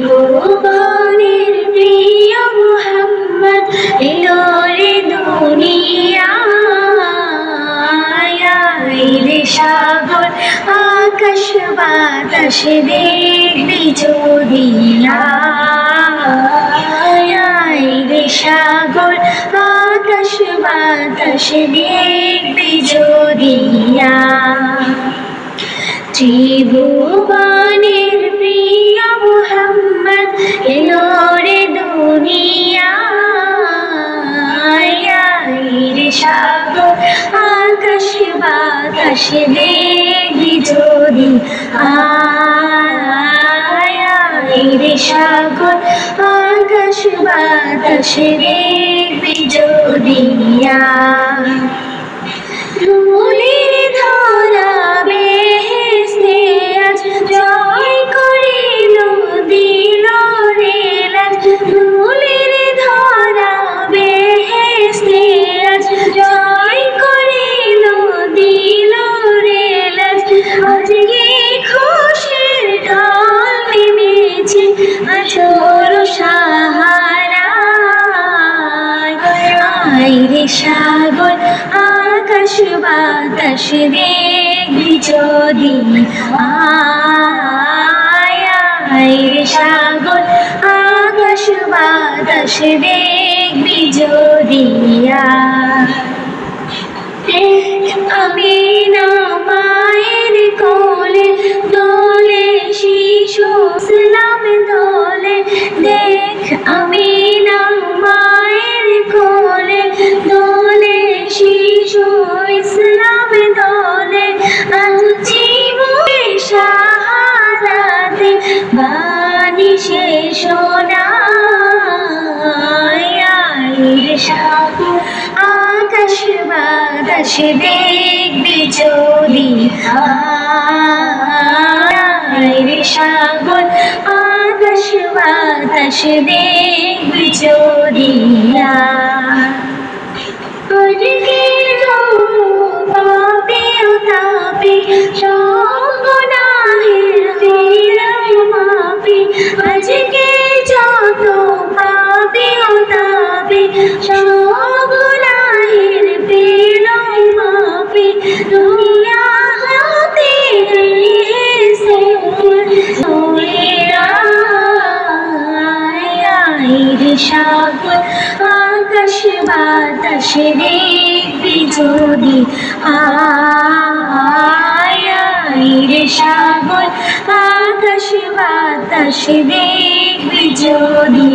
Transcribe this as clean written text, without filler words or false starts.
ভগবানের প্রিয় মুহাম্মদ এলো রে দুনিয়ায়, রে সাগর আকাশ বাতাস দেখবি যদি রে সাগর আকাশ বাতাস দেখবি যদি ত্রিভুবনের প্রিয় মুহাম্মদ এলো রে দুনিয়ায়, রে সাগর আকাশ বাতাস দেখবি যদি রে সাগর আকাশ বাতাস দেখবি যদি ধুলির ধরা বেহেশতে আজ জয় করিল দিল রে লাজ, ধুলির ধরা বেহেশতে আজ জয় করিল দিল রে লাজ। আজকে খুশির ঢল নেমেছে আছোর সাহারায়, রে সাগর আকাশ বাতাস দেখবি যদি রে সাগর আকাশ বাতাস দেখবি যদি আমি না মায়ের কোলে দোলে শিশু ইসলাম দোলে, দেখ আমি না মায়ের কোলে দোলে শিশু ইসলাম দোলে, আজ জীবনে শাহাদাতে বাণী শেষ রে সাগর আকাশ বাতাস দেখবি যদি রে সাগর আকাশ বাতাস দেখবি যদি পাপে ও তাপে সব গুনাহের ফিরাই মাপে, আজকে যত পাপে ও তাপে সব গুনাহের ফিরাই মাপে, দুনিয়া হতে এসে রে সাগর আকাশ বাতাস দেখবি যদি রে সাগর আকাশ বাতাস দেখবি যদি